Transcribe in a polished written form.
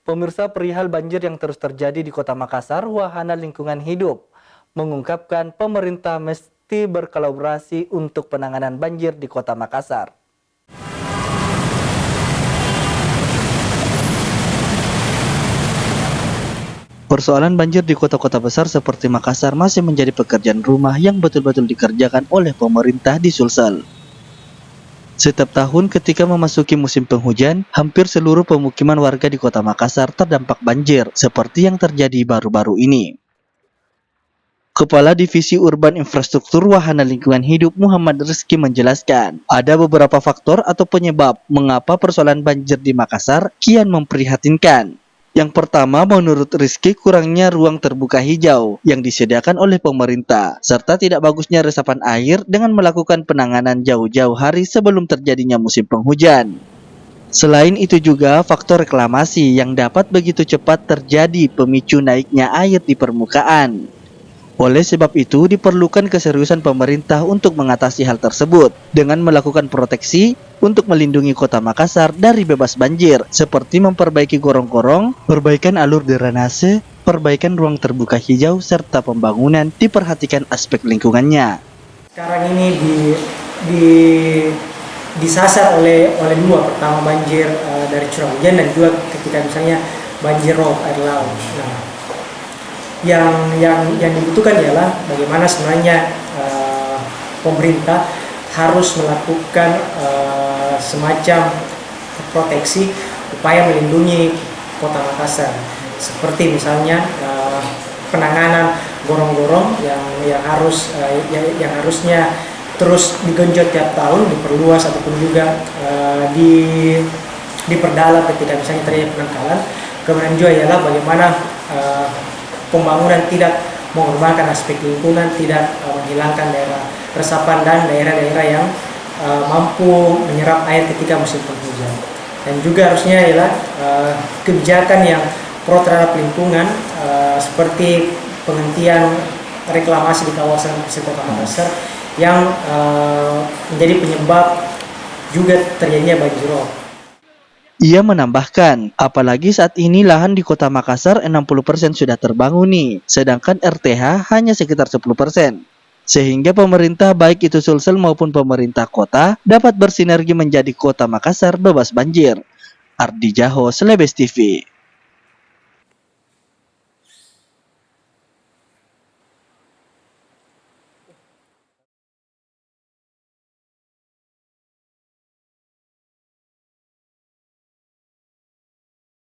Pemirsa, perihal banjir yang terus terjadi di Kota Makassar, Wahana Lingkungan Hidup mengungkapkan pemerintah mesti berkolaborasi untuk penanganan banjir di Kota Makassar. Persoalan banjir di kota-kota besar seperti Makassar masih menjadi pekerjaan rumah yang betul-betul dikerjakan oleh pemerintah di Sulsel. Setiap tahun ketika memasuki musim penghujan, hampir seluruh pemukiman warga di Kota Makassar terdampak banjir, seperti yang terjadi baru-baru ini. Kepala Divisi Urban Infrastruktur Wahana Lingkungan Hidup Muhammad Rizky menjelaskan, ada beberapa faktor atau penyebab mengapa persoalan banjir di Makassar kian memprihatinkan. Yang pertama, menurut Rizky, kurangnya ruang terbuka hijau yang disediakan oleh pemerintah, serta tidak bagusnya resapan air dengan melakukan penanganan jauh-jauh hari sebelum terjadinya musim penghujan. Selain itu juga faktor reklamasi yang dapat begitu cepat terjadi pemicu naiknya air di permukaan. Oleh sebab itu, diperlukan keseriusan pemerintah untuk mengatasi hal tersebut dengan melakukan proteksi untuk melindungi Kota Makassar dari bebas banjir, seperti memperbaiki gorong-gorong, perbaikan alur drainase, perbaikan ruang terbuka hijau, serta pembangunan diperhatikan aspek lingkungannya. Sekarang ini disasar oleh dua, pertama banjir dari curah hujan dan juga ketika misalnya banjir rob air laut. Nah, yang dibutuhkan ialah bagaimana sebenarnya pemerintah harus melakukan semacam proteksi upaya melindungi Kota Makassar, seperti misalnya penanganan gorong-gorong yang harusnya terus digenjot tiap tahun, diperluas ataupun juga diperdalam ketika misalnya terjadi penangkalan. Kemudian juga ialah bagaimana pembangunan tidak mengorbankan aspek lingkungan, tidak menghilangkan daerah resapan dan daerah-daerah yang mampu menyerap air ketika musim penghujan. Dan juga harusnya ialah kebijakan yang pro terhadap lingkungan seperti penghentian reklamasi di kawasan pesisir Kota Makassar yang menjadi penyebab juga terjadinya banjirop. Ia menambahkan, apalagi saat ini lahan di Kota Makassar 60% sudah terbangun nih, sedangkan RTH hanya sekitar 10%. Sehingga pemerintah baik itu Sulsel maupun pemerintah kota dapat bersinergi menjadi Kota Makassar bebas banjir. Ardi Jaho, Celebes TV.